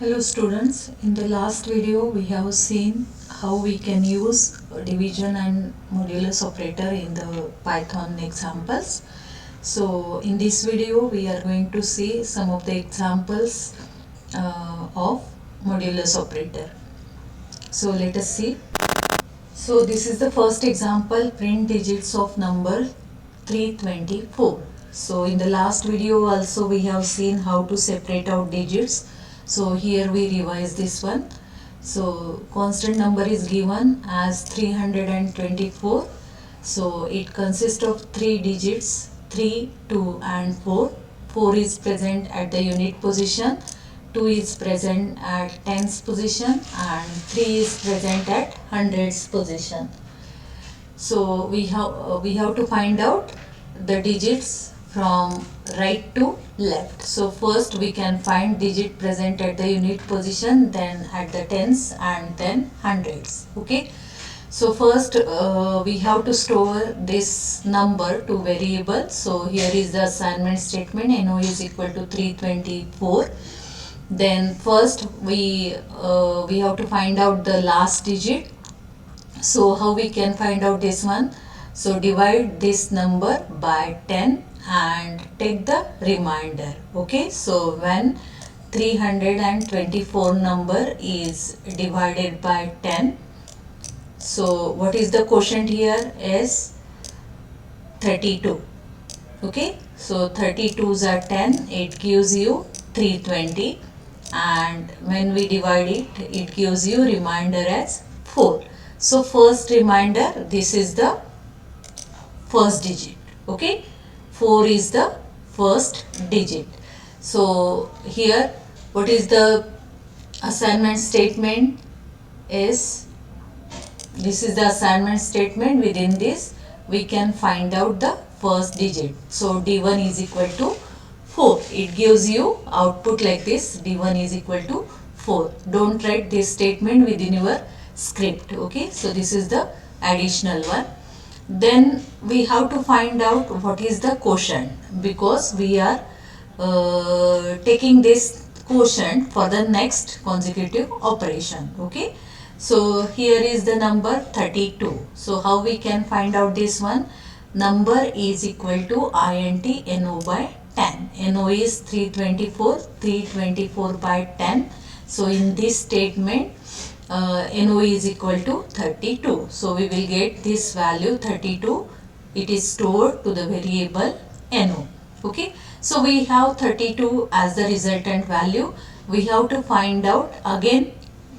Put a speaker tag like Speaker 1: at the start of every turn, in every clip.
Speaker 1: Hello students, in the last video we have seen how we can use division and modulus operator in the Python examples. So in this video we are going to see some of the examples of modulus operator. So let us see. So this is the first example, print digits of number 324. So in the last video also we have seen how to separate out digits. So here we revise this one. So constant number is given as 324. So it consists of 3 digits, 3, 2 and 4. 4 is present at the unit position, 2 is present at tens position and 3 is present at hundreds position. So we have to find out the digits from right to left. So first we can find digit present at the unit position, then at the tens and then hundreds. Okay. So first we have to store this number to variable. So here is the assignment statement. No is equal to 324. Then first we have to find out the last digit. So how we can find out this one? So divide this number by 10 and take the remainder. Okay, so when 324 number is divided by 10, so what is the quotient here is 32. Okay, so 32s are 10, it gives you 320, and when we divide it, it gives you remainder as 4. So first remainder, this is the first digit. Okay, 4 is the first digit. So here what is the assignment statement is, this is the assignment statement. Within this we can find out the first digit. So d1 is equal to 4. It gives you output like this, d1 is equal to 4. Don't write this statement within your script. Okay, so this is the additional one. Then we have to find out what is the quotient, because we are taking this quotient for the next consecutive operation. Okay, so here is the number 32. So how we can find out this one? Number is equal to int no by 10. No is 324, 324 by 10. So in this statement no is equal to 32. So we will get this value 32. It is stored to the variable no. Okay. So we have 32 as the resultant value. We have to find out again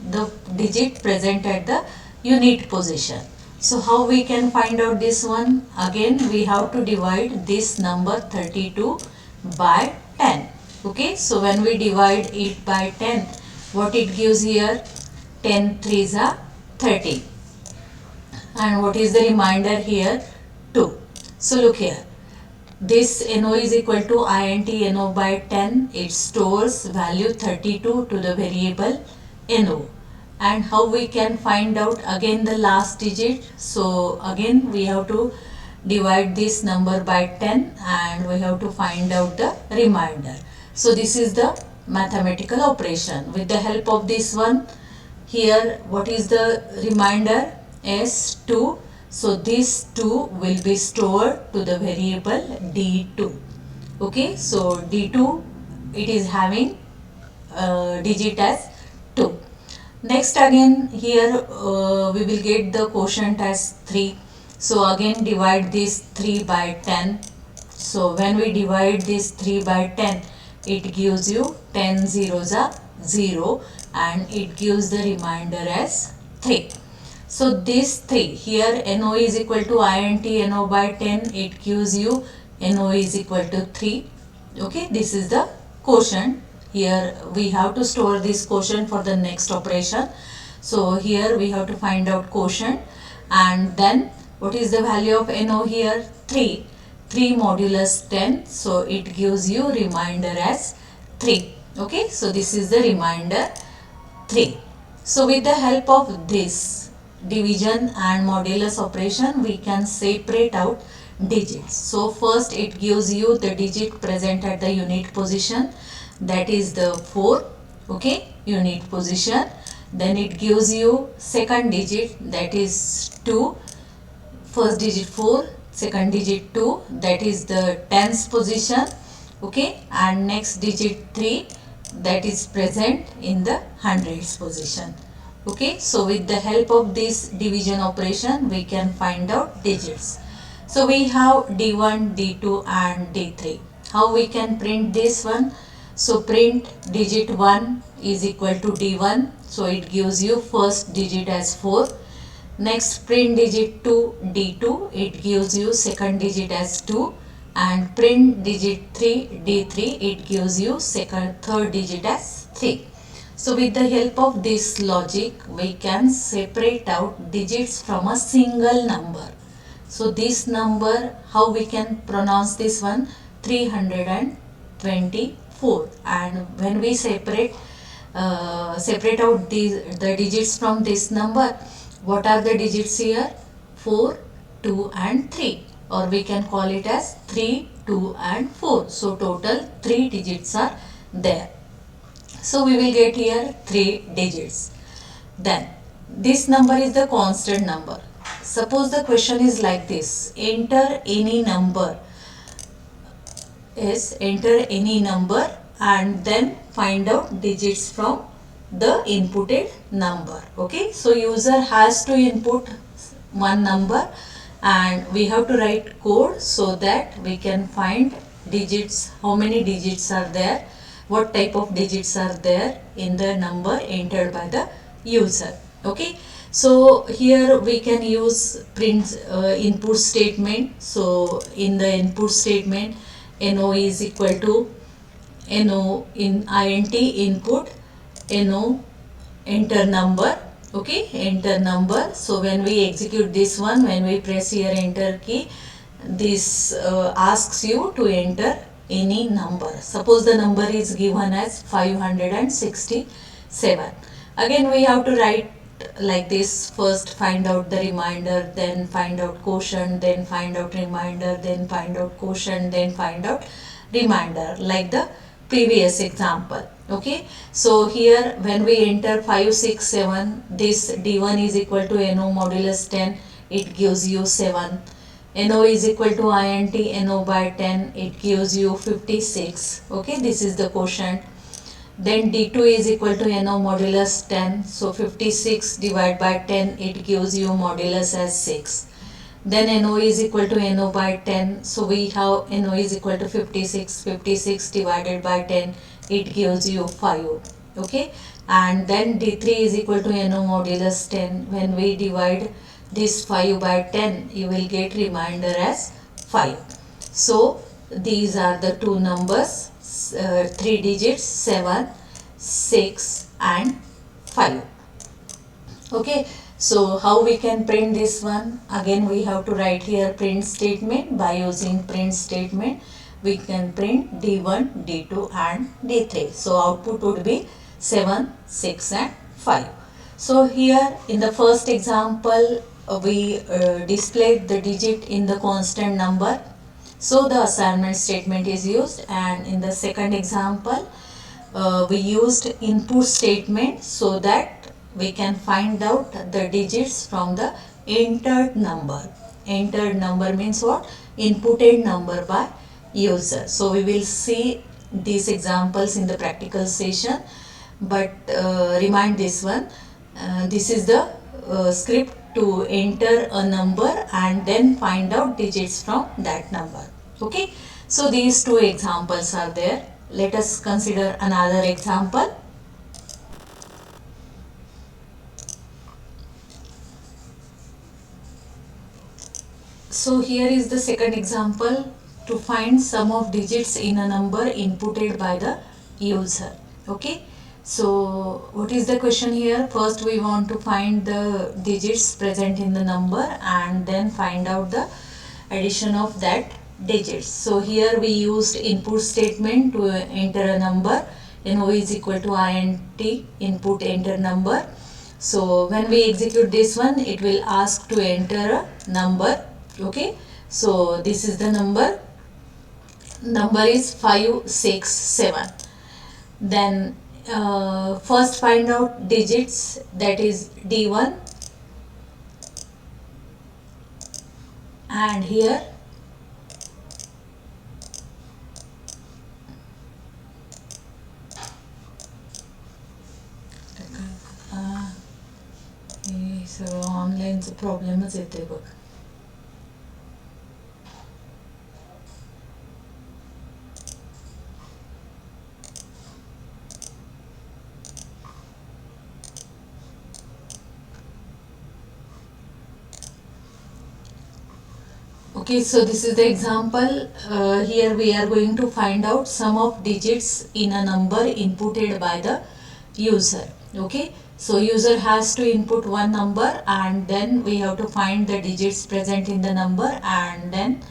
Speaker 1: the digit present at the unit position. So how we can find out this one? Again we have to divide this number 32 by 10. Okay. So when we divide it by 10, what it gives here? 10 3s are 30. And what is the remainder here? 2. So look here. This no is equal to int no by 10. It stores value 32 to the variable no. And how we can find out again the last digit? So again we have to divide this number by 10 and we have to find out the remainder. So this is the mathematical operation. With the help of this one, here what is the remainder? Is 2. So this 2 will be stored to the variable d2. Okay, so d2, it is having digit as 2. Next again here we will get the quotient as 3. So again divide this 3 by 10. So when we divide this 3 by 10, it gives you 10 zeros are 0 and it gives the remainder as 3. So this 3 here, no is equal to int no by 10, it gives you no is equal to 3. Okay, this is the quotient. Here we have to store this quotient for the next operation. So here we have to find out quotient, and then what is the value of no here? 3. 3 modulus 10, so it gives you remainder as 3. Okay, so this is the remainder 3. So with the help of this division and modulus operation, we can separate out digits. So first it gives you the digit present at the unit position, that is the 4. Okay, unit position. Then it gives you second digit, that is 2, first digit 4, second digit 2, that is the tens position. Okay, and next digit 3, that is present in the hundreds position. Okay, so with the help of this division operation we can find out digits. So we have D1, D2 and D3. How we can print this one? So print digit 1 is equal to D1, so it gives you first digit as 4. Next print digit 2 D2, it gives you second digit as 2, and print digit 3 D3, it gives you third digit as 3. So with the help of this logic we can separate out digits from a single number. So this number, how we can pronounce this one? 324. And when we separate out the digits from this number, what are the digits here? 4, 2 and 3, or we can call it as 3, 2 and 4. So total 3 digits are there. So we will get here 3 digits. Then this number is the constant number. Suppose the question is like this: enter any number. Yes, enter any number and then find out digits from the inputted number. Okay, so user has to input one number and we have to write code so that we can find digits, how many digits are there, what type of digits are there in the number entered by the user. Okay, so here we can use print input statement. So in the input statement, no is equal to no in int input, no enter number. Okay, enter number. So when we execute this one, when we press here enter key, this asks you to enter any number. Suppose the number is given as 567. Again we have to write like this: first find out the remainder, then find out quotient, then find out remainder, then find out quotient, then find out remainder, like the previous example. Okay, so here when we enter 567, this D1 is equal to NO modulus 10, it gives you 7. NO is equal to INT NO by 10, it gives you 56. Okay, this is the quotient. Then D2 is equal to NO modulus 10, so 56 divided by 10, it gives you modulus as 6. Then NO is equal to NO by 10, so we have NO is equal to 56, 56 divided by 10, it gives you 5. Okay, and then D3 is equal to NO modulus 10. When we divide this 5 by 10, you will get remainder as 5. So these are the two numbers, 3 digits, 7, 6 and 5. Okay, so how we can print this one? Again we have to write here print statement. By using print statement we can print D1, D2 and D3. So output would be 7, 6 and 5. So here in the first example we displayed the digit in the constant number. So the assignment statement is used, and in the second example we used input statement so that we can find out the digits from the entered number. Entered number means what? Inputted number by user. So we will see these examples in the practical session, but remind this one, this is the script to enter a number and then find out digits from that number. Okay, so these two examples are there. Let us consider another example. So here is the second example to find sum of digits in a number inputted by the user. Okay, so what is the question here? First we want to find the digits present in the number and then find out the addition of that digits. So here we used input statement to enter a number. NO is equal to INT input enter number. So when we execute this one, it will ask to enter a number. Okay, so this is the number is 567. Then first find out digits, that is D1, and here हे सगळं ऑनलाईनचं प्रॉब्लेमच येते बघ. Okay, so this is the example. Here we are going to find out sum of digits in a number inputted by the user. Okay, so user has to input one number and then we have to find the digits present in the number and then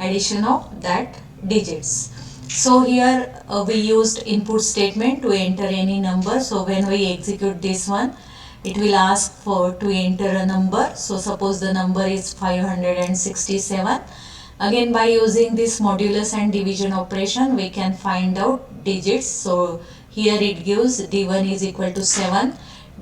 Speaker 1: addition of that digits. So here we used input statement to enter any number. So when we execute this one, it will ask for to enter a number. So suppose the number is 567. Again, by using this modulus and division operation, we can find out digits. So here it gives D1 is equal to 7,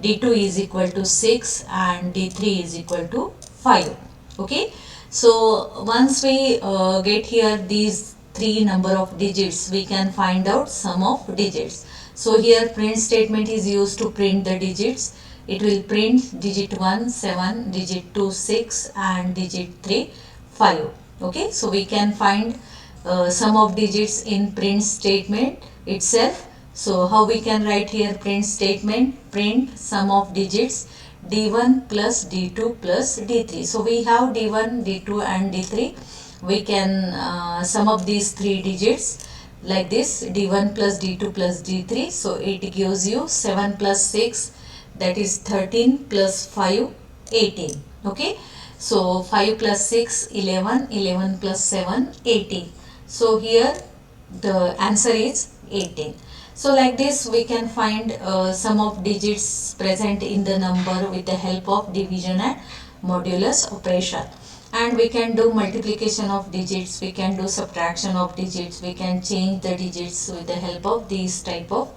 Speaker 1: D2 is equal to 6 and D3 is equal to 5. Okay, so once we get here these three number of digits, we can find out sum of digits. So here print statement is used to print the digits. It will print digit 1 7, digit 2 6 and digit 3 5. Okay, so we can find sum of digits in print statement itself. So how we can write here print statement, print sum of digits D1 plus D2 plus D3. So we have D1, D2 and D3. We can sum up these three digits like this, D1 plus D2 plus D3. So it gives you 7 plus 6, that is 13 plus 5 18. Okay, so 5 plus 6 11, 11 plus 7 18. So here the answer is 18. So like this we can find sum of digits present in the number with the help of division and modulus operation. And we can do multiplication of digits, we can do subtraction of digits, we can change the digits with the help of these type of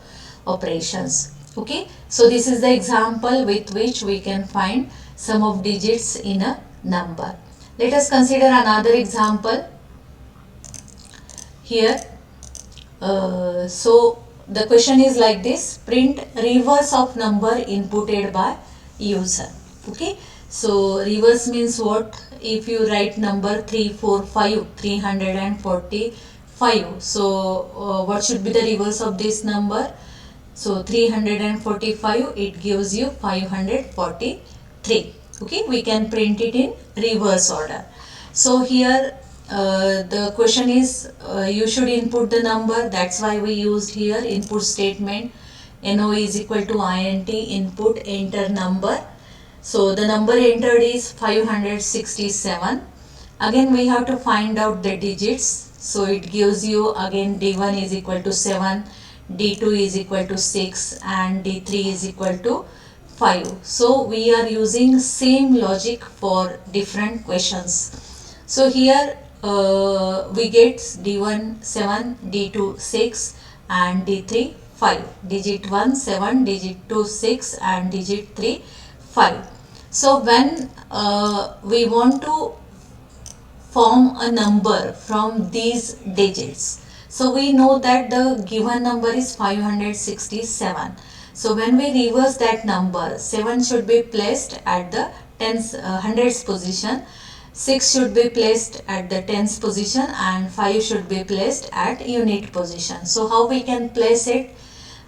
Speaker 1: operations. Okay, so this is the example with which we can find sum of digits in a number. Let us consider another example here. So the question is like this, print reverse of number inputted by user. Okay, so reverse means what? If you write number 345, 345, so what should be the reverse of this number? So 345, it gives you 543. Okay, we can print it in reverse order. So here the question is you should input the number, that's why we used here input statement. No is equal to int input enter number. So the number entered is 567. Again we have to find out the digits. So it gives you again D1 is equal to 7, D2 is equal to 6 and D3 is equal to 5. So we are using same logic for different questions. So here we get D1 7, D2 6 and D3 5. Digit 1 7, digit 2 6 and digit 3 5. So when we want to form a number from these digits, so we know that the given number is 567. So when we reverse that number, 7 should be placed at the hundreds position, 6 should be placed at the tens position and 5 should be placed at unit position. So how we can place it?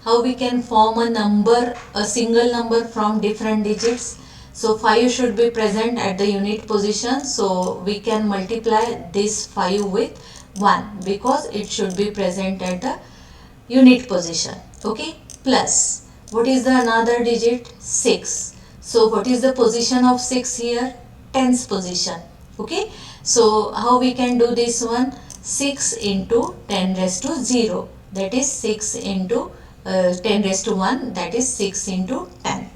Speaker 1: How we can form a number, a single number from different digits? So 5 should be present at the unit position. So we can multiply this 5 with 1 because it should be present at the unit position. Okay, plus what is the another digit? 6. So what is the position of 6 here? Tens position. Okay, so how we can do this one? 6 into 10 raised to 0, that is 6 into 10 raised to 1, that is 6 into 10.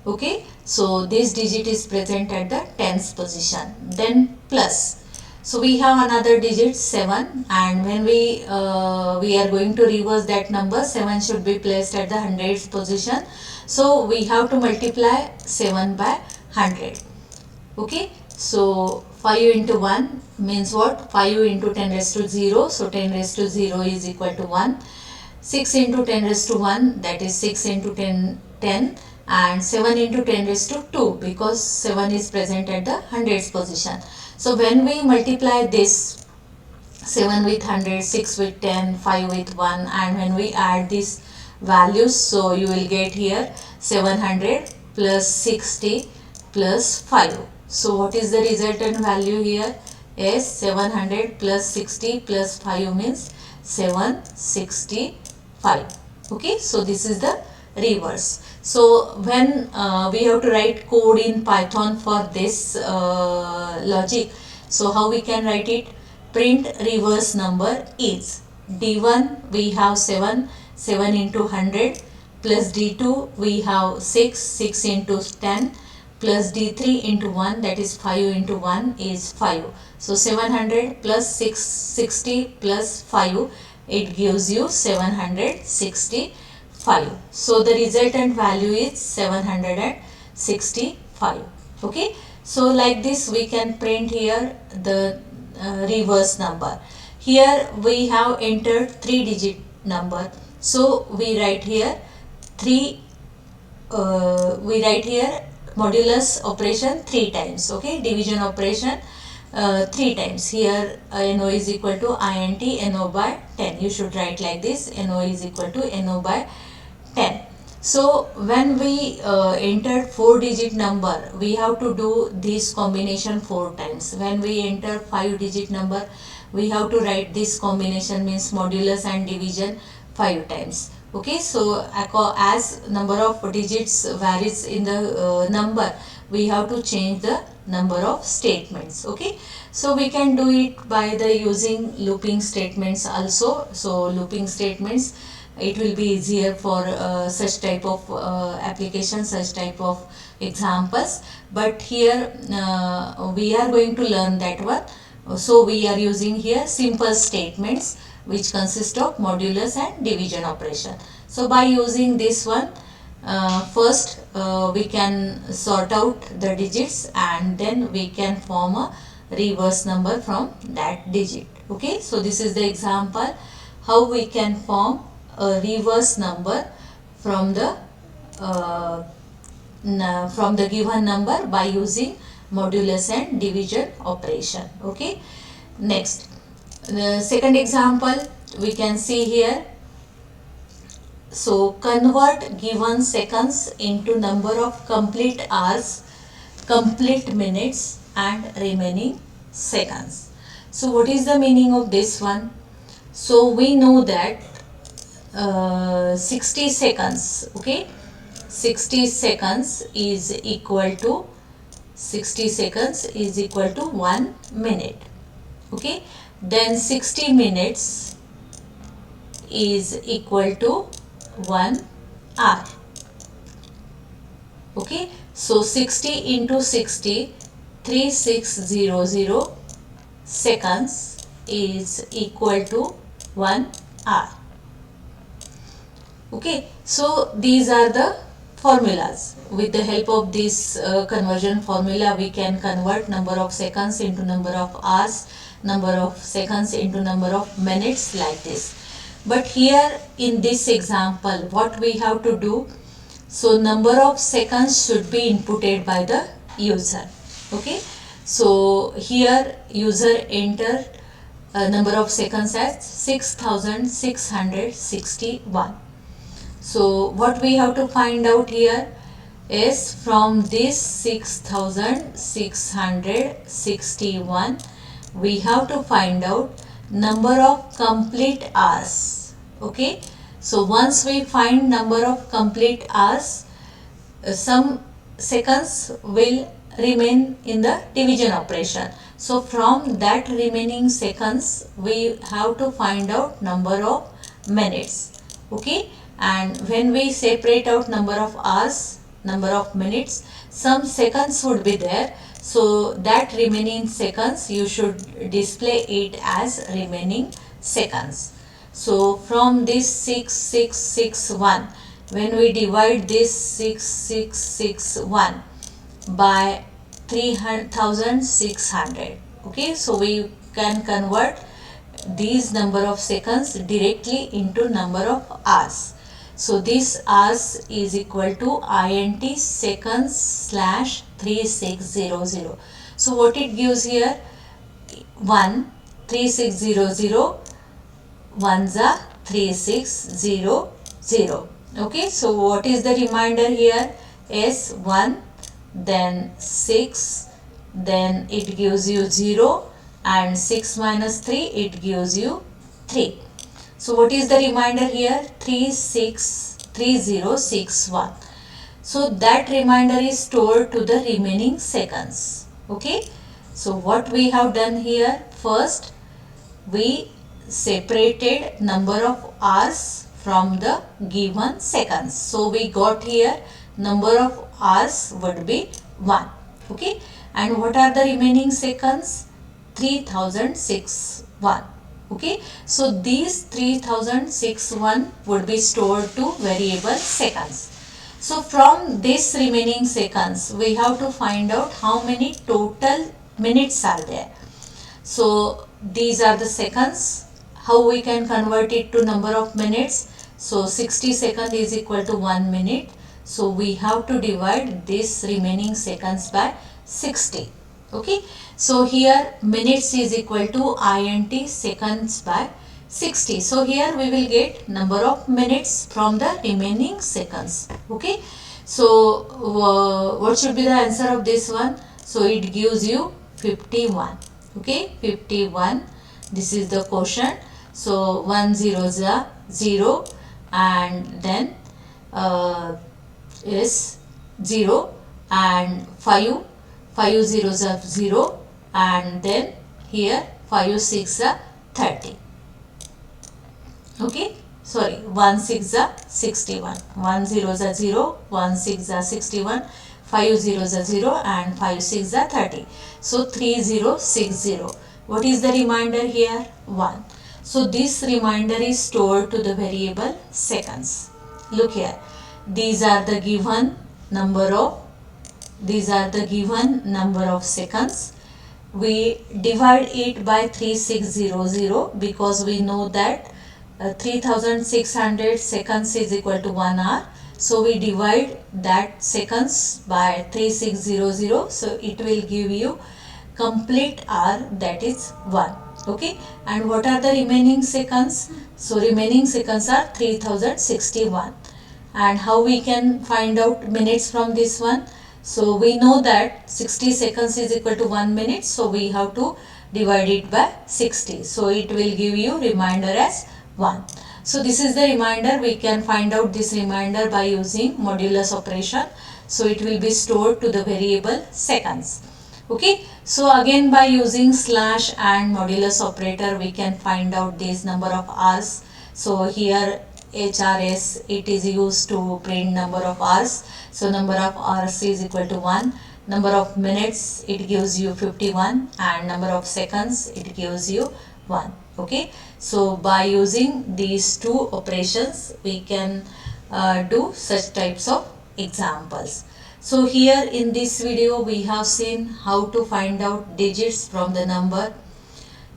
Speaker 1: Okay, so this digit is present at the tens position. Then plus, So we have another digit 7, and when we are going to reverse that number, 7 should be placed at the hundreds position. So we have to multiply 7 by 100. Okay, so 5 into 1 means what? 5 into 10 raised to 0, so 10 raised to 0 is equal to 1. 6 into 10 raised to 1, that is 6 into 10, 10, and 7 into 10 raised to 2, because 7 is present at the hundreds position. So when we multiply this 7 with 100, 6 with 10, 5 with 1, and when we add these values, so you will get here 700 plus 60 plus 5. So what is the resultant value here? Is 700 plus 60 plus 5 means 765. Okay, so this is the reverse. So when we have to write code in Python for this logic, so how we can write it? Print reverse number is D1 we have 7 into 100, plus D2 we have 6 into 10, plus D3 into 1, that is 5 into 1 is 5. So 700 plus 660 plus 5, it gives you 765. So the resultant value is 765. Okay, so like this we can print here the reverse number. Here we have entered 3 digit number, so we write here modulus operation 3 times. Okay, division operation 3 times. Here NO is equal to INT NO by 10. You should write like this: NO is equal to NO by 10. So when we entered 4 digit number, we have to do this combination 4 times. When we enter 5 digit number, we have to write this combination, means modulus and division 5 times. Okay, so as number of digits varies in the number, we have to change the number of statements. Okay, so we can do it by the using looping statements also. So looping statements, it will be easier for such type of applications, such type of examples. But here we are going to learn that one. So we are using here simple statements which consist of modulus and division operation. So by using this one, first we can sort out the digits, and then we can form a reverse number from that digit. Okay, so this is the example how we can form a reverse number from the given number by using modulus and division operation. Okay, next, the second example we can see here. So convert given seconds into number of complete hours, complete minutes, and remaining seconds. So what is the meaning of this one? So we know that 60 seconds, okay, 60 seconds is equal to 1 minute. Okay, then 60 minutes is equal to 1 hour. Okay, so 60 into 60, 3600 seconds is equal to 1 hour. Okay, so these are the formulas. With the help of this conversion formula, we can convert number of seconds into number of hours, number of seconds into number of minutes, like this. But here in this example, what we have to do, so number of seconds should be inputted by the user. Okay, so here user entered number of seconds as 6661. So what we have to find out here is, from this 6661, we have to find out number of complete hours. Okay, so once we find number of complete hours, some seconds will remain in the division operation. So from that remaining seconds, we have to find out number of minutes. Okay, and when we separate out number of hours, number of minutes, some seconds would be there. So that remaining seconds you should display it as remaining seconds. So from this 6661, when we divide this 6661 by 3600, okay, so we can convert these number of seconds directly into number of hours. So this hours is equal to int seconds slash 3600. So what it gives here, 1 3600 1s are 3600. Okay, so what is the reminder here? Is 1, then 6, then it gives you 0, and 6 minus 3, it gives you 3. So what is the reminder here? 363061. So that reminder is stored to the remaining seconds. Okay, so what we have done here, first we separated number of hours from the given seconds. So we got here number of hours would be 1. Okay, and what are the remaining seconds? 3061. Okay, so these 3061 would be stored to variable seconds. So from this remaining seconds we have to find out how many total minutes are there. So these are the seconds. How we can convert it to number of minutes? So 60 seconds is equal to 1 minute. So we have to divide this remaining seconds by 60. Okay. So here minutes is equal to int seconds by 60. So here we will get number of minutes from the remaining seconds. Okay. So what should be the answer of this one? So it gives you 51. Okay, 51. This is the quotient. So 1 0 is 0, and then is 0, and 5 zeros are 0, and then here 5 6 are 30. Okay, sorry, 1 6 are 61. 1 zeros are 0, 1 6 are 61, 5 zeros are 0, and 5 6 are 30. So 3060. What is the reminder here? 1. So this reminder is stored to the variable seconds. Look here. These are the given number of seconds. We divide it by 3600 because we know that 3600 seconds is equal to 1 hour. So we divide that seconds by 3600. So it will give you complete hour, that is 1. Okay, and what are the remaining seconds? So remaining seconds are 3061. And how we can find out minutes from this one? So we know that 60 seconds is equal to 1 minute. So we have to divide it by 60. So it will give you reminder as 1. So this is the reminder. We can find out this reminder by using modulus operation. So it will be stored to the variable seconds. Okay, so again by using slash and modulus operator we can find out this number of hours. So here HRS, it is used to print number of hours. So number of hours is equal to 1. Number of minutes, it gives you 51, and number of seconds, it gives you 1. Okay, so by using these two operations we can do such types of examples. So here in this video we have seen how to find out digits from the number,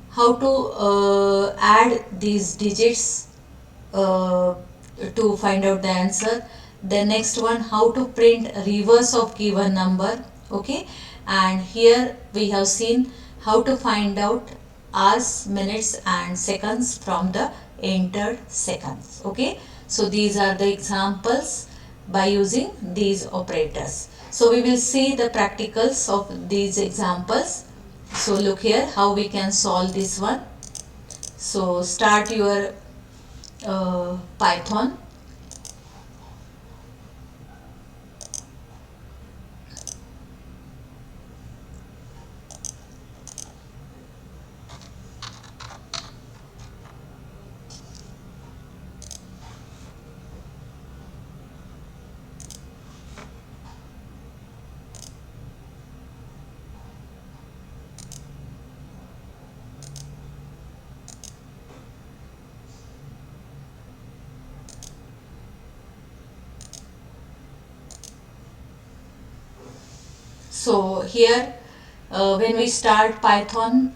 Speaker 1: how to add these digits to find out the answer. The next one, how to print reverse of given number. Okay, and here we have seen how to find out hours, minutes and seconds from the entered seconds. Okay, so these are the examples by using these operators. So we will see the practicals of these examples. So look here how we can solve this one. So start your Python. So here when we start Python,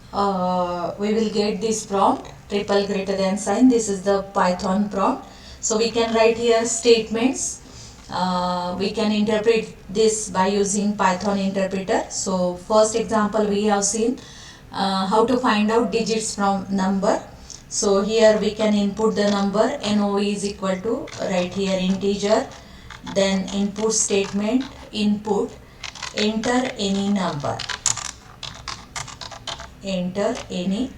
Speaker 1: we will get this prompt, triple greater than sign. This is the Python prompt. So we can write here statements. We can interpret this by using Python interpreter. So first example we have seen how to find out digits from number. So here we can input the number. NO is equal to, right here, integer, then input statement, input, enter any number, enter any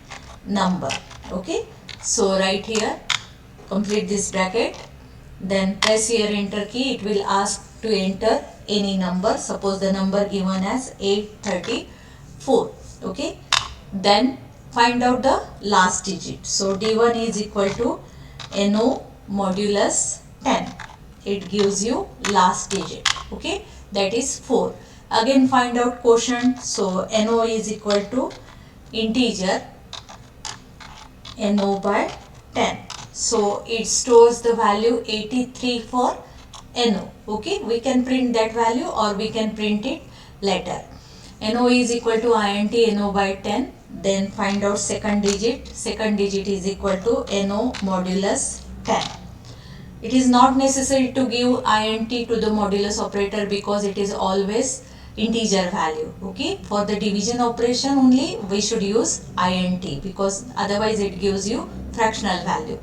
Speaker 1: number. Okay, so right here complete this bracket, then press here enter key. It will ask to enter any number. Suppose the number given as 834. Okay, then find out the last digit. So D1 is equal to NO modulus 10. It gives you last digit. Okay, that is 4. Again find out quotient. So NO is equal to integer NO by 10. So it stores the value 83 for NO. Okay, we can print that value or we can print it later. NO is equal to INT NO by 10. Then find out second digit. Second digit is equal to NO modulus 10. It is not necessary to give INT to the modulus operator because it is always integer value. Okay, for the division operation only we should use INT because otherwise it gives you fractional value.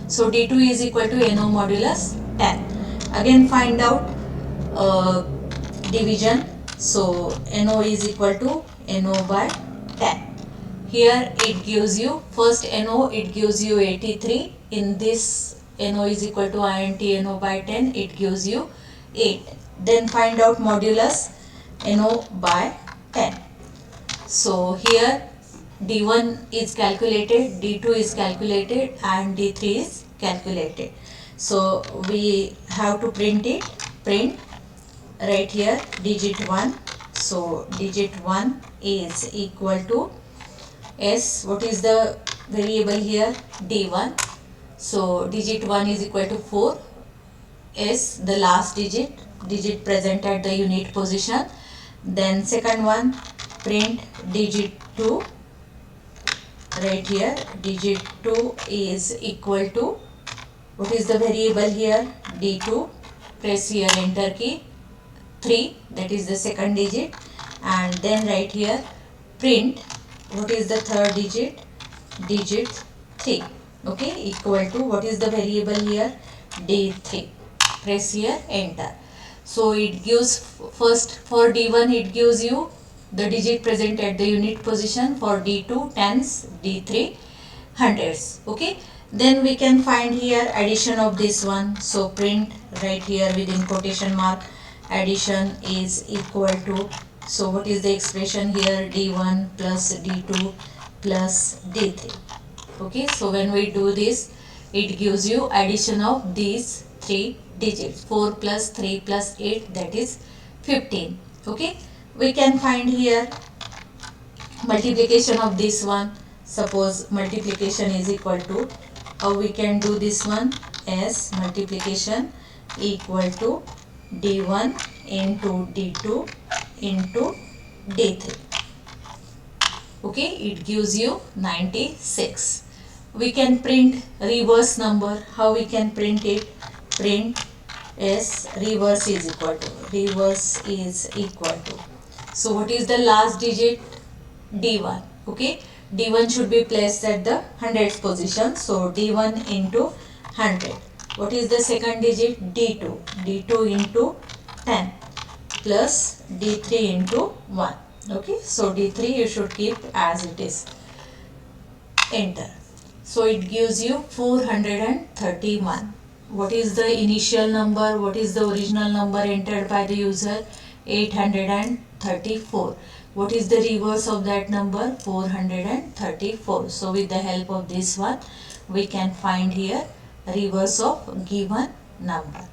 Speaker 1: So D2 is equal to NO modulus 10. Again find out division. So NO is equal to NO by 10. Here it gives you first NO, it gives you 83. In this NO is equal to INT NO by 10, it gives you 8. Then find out modulus NO by 10. So here D1 is calculated, D2 is calculated and D3 is calculated. So we have to print it. Print right here digit 1. So digit 1 is equal to S. What is the variable here? D1. So digit 1 is equal to 4. S, the last digit, digit present at the unit position. Then second one, print digit 2. Right here digit 2 is equal to, what is the variable here? D2. Press here enter key. 3, that is the second digit. And then right here print, what is the third digit? Digit 3. Okay, equal to, what is the variable here? D3. Press here enter. So it gives, first for D1 it gives you the digit present at the unit position. For D2 tens, D3 hundreds. Okay, then we can find here addition of this one. So print right here within quotation mark, addition is equal to, so what is the expression here? D1 plus D2 plus D3. Okay, so when we do this, it gives you addition of these 3 digits. 4 plus 3 plus 8, that is 15. Okay, we can find here multiplication of this one. Suppose multiplication is equal to, how we can do this one? As multiplication equal to D1 into D2 into D3. Okay, it gives you 96. We can print reverse number. How we can print it? Print S reverse is equal to, reverse is equal to. So what is the last digit? D1. Okay, D1 should be placed at the hundreds position. So D1 into 100. What is the second digit? D2. D2 into 10 plus D3 into 1. Okay, so D3 you should keep as it is. Enter. So it gives you 431. What is the initial number? What is the original number entered by the user? 834. What is the reverse of that number? 434. So with the help of this one, we can find here reverse of given number.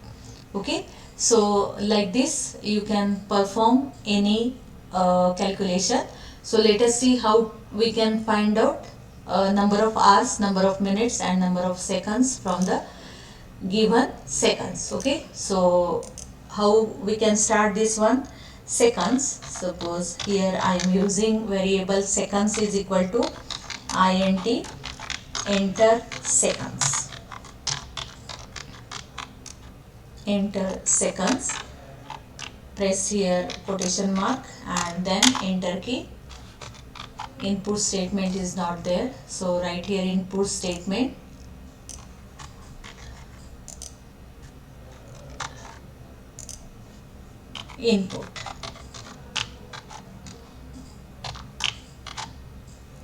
Speaker 1: Okay, so like this you can perform any calculation. So let us see how we can find out number of hours, number of minutes and number of seconds from the given seconds. Okay, so how we can start this one? seconds. Suppose here I am using variable seconds is equal to int enter seconds. Enter seconds, press here quotation mark and then enter key. Input statement is not there, so write here input statement. Input,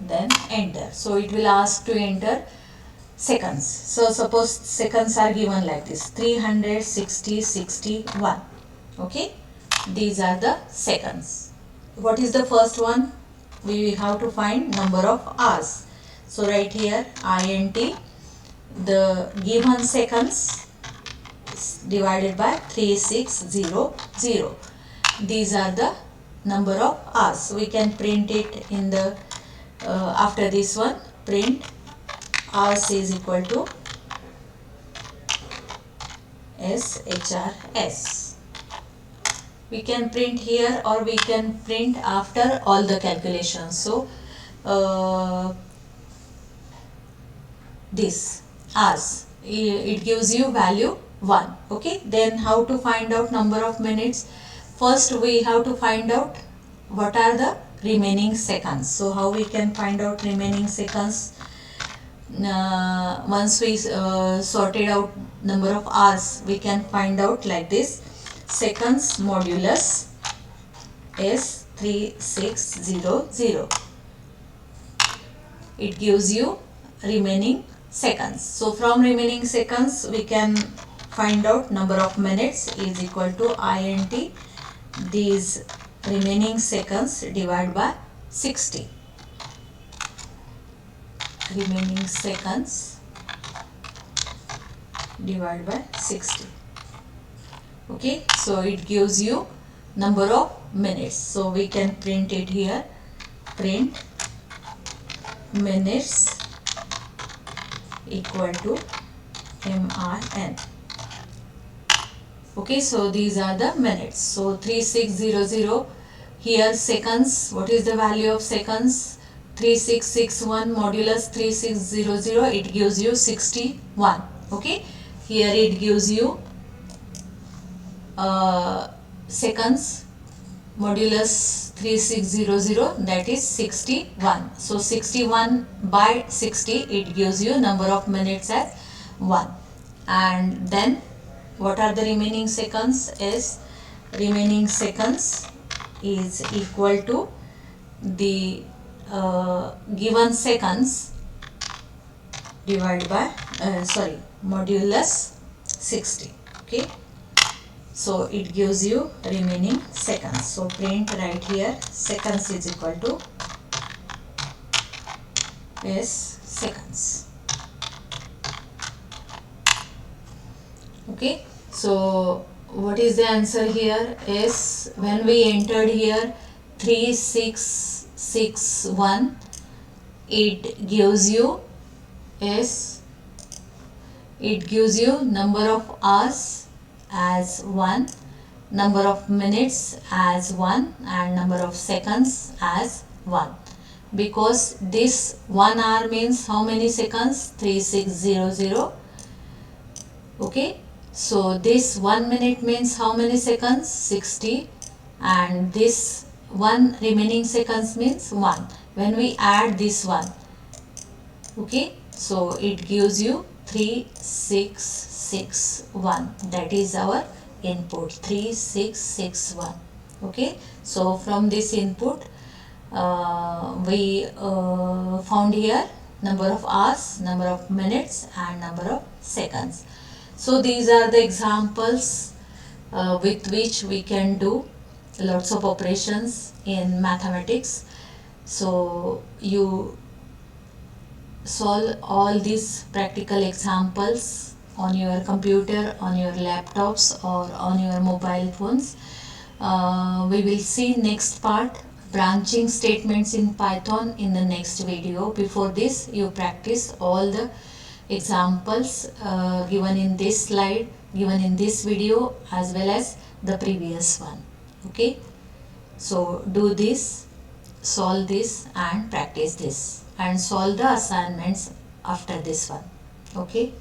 Speaker 1: then enter. So it will ask to enter seconds. So suppose seconds are given like this 360, 61. Okay, these are the seconds. What is the first one? We have to find number of hours. So right here int the given seconds divided by 3600. These are the number of hours. We can print it in the after this one, print hours is equal to SHRS. We can print here or we can print after all the calculations. So this hours, it gives you value 1. Okay, then how to find out number of minutes? First we have to find out what are the remaining seconds. So how we can find out remaining seconds? Once we sorted out number of hours, we can find out like this. Seconds modulus is 3600. It gives you remaining seconds. So from remaining seconds we can find out number of minutes is equal to int these remaining seconds divided by 60. Remaining seconds divided by 60. Okay, so it gives you number of minutes. So we can print it here, print minutes equal to mrn. Okay, so these are the minutes. So 3600 here seconds. What is the value of seconds? 3661 modulus 3600, it gives you 61. Okay, here it gives you seconds modulus 3600, that is 61. So 61 by 60, it gives you number of minutes as 1. And then what are the remaining seconds? Is remaining seconds is equal to the given seconds divided by modulus 60. Okay, so it gives you remaining seconds. So print right here seconds is equal to is seconds. Okay, so what is the answer here? Is when we entered here 3661, it gives you number of hours as 1, number of minutes as 1 and number of seconds as 1. Because this 1 hour means how many seconds? 3600. Okay, so this 1 minute means how many seconds? 60, and this 1 remaining seconds means 1. When we add this one, okay, so it gives you 3661. That is our input, 3661. Okay, so from this input we found here number of hours, number of minutes and number of seconds. So these are the examples with which we can do lots of operations in mathematics. So you solve all these practical examples on your computer, on your laptops or on your mobile phones. We will see next part, branching statements in Python, in the next video. Before this, you practice all the examples given in this slide, given in this video, as well as the previous one. Okay. So do this, solve this and practice this and solve the assignments after this one. Okay.